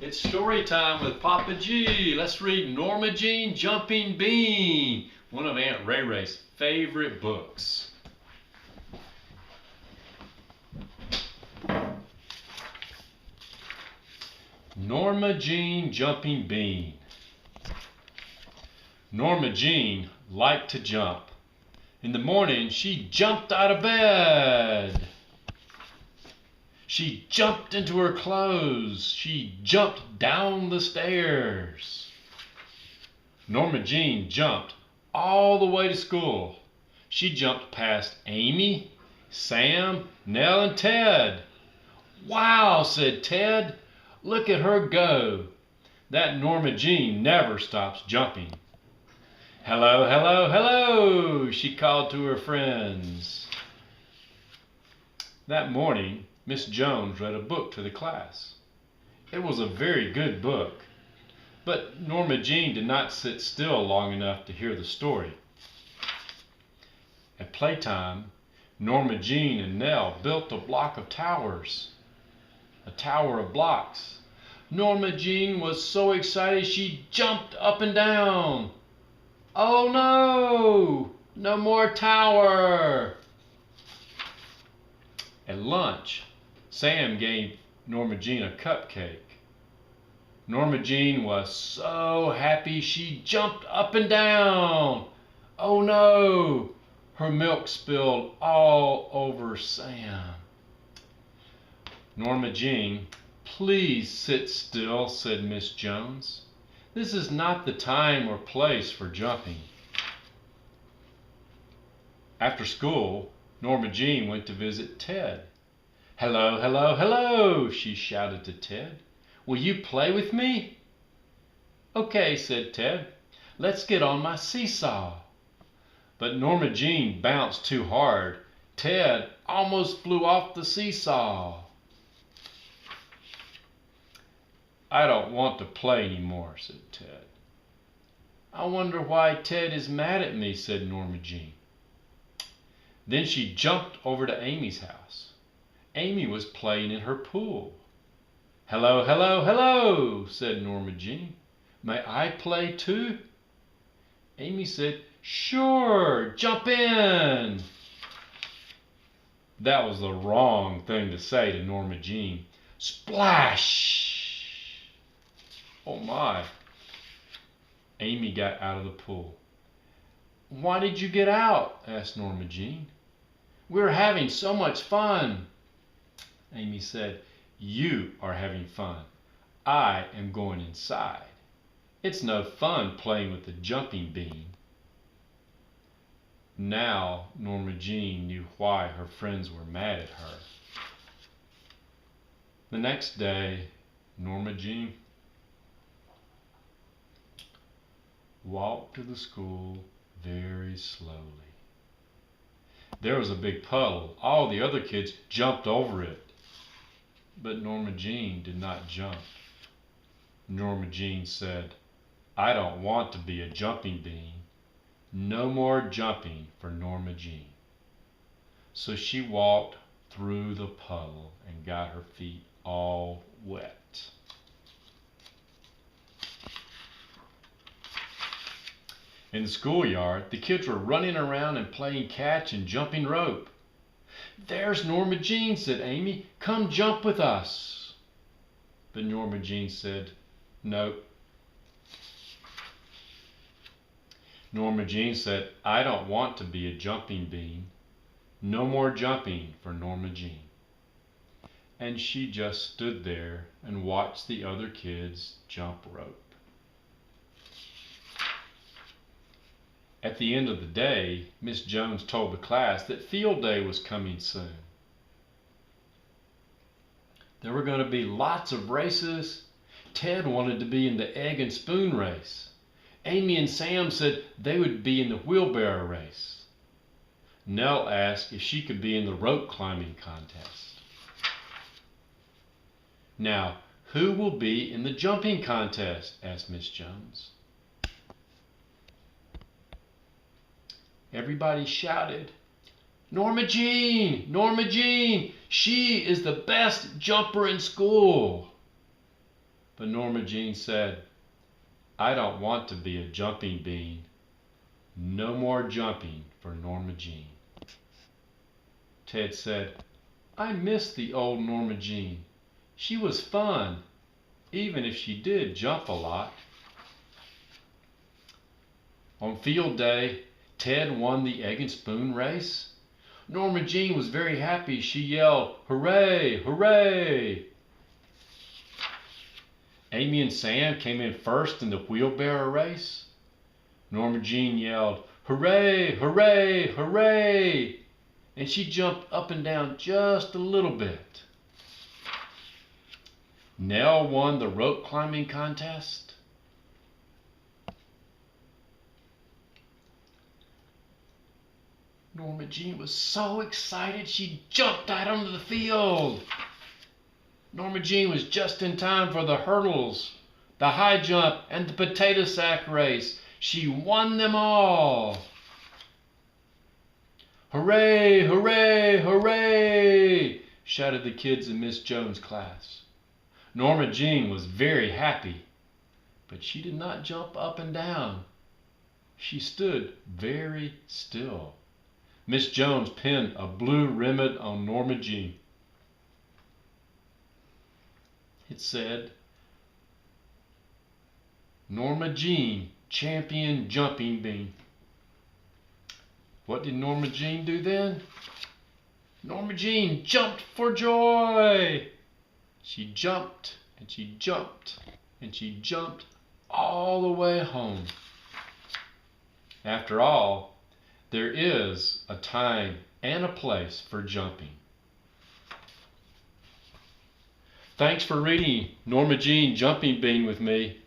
It's story time with Papa G. Let's read Norma Jean Jumping Bean, one of Aunt Ray Ray's favorite books. Norma Jean Jumping Bean. Norma Jean liked to jump. In the morning, she jumped out of bed. She jumped into her clothes. She jumped down the stairs. Norma Jean jumped all the way to school. She jumped past Amy, Sam, Nell, and Ted. "Wow," said Ted. "Look at her go. That Norma Jean never stops jumping." "Hello, hello, hello," she called to her friends. That morning, Miss Jones read a book to the class. It was a very good book, but Norma Jean did not sit still long enough to hear the story. At playtime, Norma Jean and Nell built a block of towers, a tower of blocks. Norma Jean was so excited she jumped up and down. "Oh no! No more tower!" At lunch, Sam gave Norma Jean a cupcake. Norma Jean was so happy she jumped up and down. Oh no! Her milk spilled all over Sam. "Norma Jean, please sit still," said Miss Jones. "This is not the time or place for jumping." After school, Norma Jean went to visit Ted. "Hello, hello, hello," she shouted to Ted. "Will you play with me?" "Okay," said Ted. "Let's get on my seesaw." But Norma Jean bounced too hard. Ted almost flew off the seesaw. "I don't want to play anymore," said Ted. "I wonder why Ted is mad at me," said Norma Jean. Then she jumped over to Amy's house. Amy was playing in her pool. "Hello, hello, hello," said Norma Jean. "May I play too?" Amy said, "Sure, jump in." That was the wrong thing to say to Norma Jean. Splash! Oh my. Amy got out of the pool. "Why did you get out?" asked Norma Jean. "We're having so much fun." Amy said, "You are having fun. I am going inside. It's no fun playing with the jumping bean." Now Norma Jean knew why her friends were mad at her. The next day, Norma Jean walked to the school very slowly. There was a big puddle. All the other kids jumped over it. But Norma Jean did not jump. Norma Jean said, "I don't want to be a jumping bean. No more jumping for Norma Jean." So she walked through the puddle and got her feet all wet. In the schoolyard, the kids were running around and playing catch and jumping rope. "There's Norma Jean," said Amy. "Come jump with us." But Norma Jean said, "Nope." Norma Jean said, "I don't want to be a jumping bean. No more jumping for Norma Jean." And she just stood there and watched the other kids jump rope. At the end of the day, Miss Jones told the class that field day was coming soon. There were going to be lots of races. Ted wanted to be in the egg and spoon race. Amy and Sam said they would be in the wheelbarrow race. Nell asked if she could be in the rope climbing contest. "Now, who will be in the jumping contest?" asked Miss Jones. Everybody shouted, "Norma Jean! Norma Jean! She is the best jumper in school!" But Norma Jean said, "I don't want to be a jumping bean." No more jumping for Norma Jean. Ted said, "I miss the old Norma Jean. She was fun, even if she did jump a lot." On field day, Ted won the egg and spoon race. Norma Jean was very happy. She yelled, "Hooray! Hooray!" Amy and Sam came in first in the wheelbarrow race. Norma Jean yelled, "Hooray! Hooray! Hooray!" And she jumped up and down just a little bit. Nell won the rope climbing contest. Norma Jean was so excited she jumped out onto the field. Norma Jean was just in time for the hurdles, the high jump, and the potato sack race. She won them all. "Hooray! Hooray! Hooray!" shouted the kids in Miss Jones' class. Norma Jean was very happy, but she did not jump up and down. She stood very still. Miss Jones pinned a blue ribbon on Norma Jean. It said, "Norma Jean, champion jumping bean." What did Norma Jean do then? Norma Jean jumped for joy. She jumped and she jumped and she jumped all the way home. After all, there is a time and a place for jumping. Thanks for reading Norma Jean Jumping Bean with me.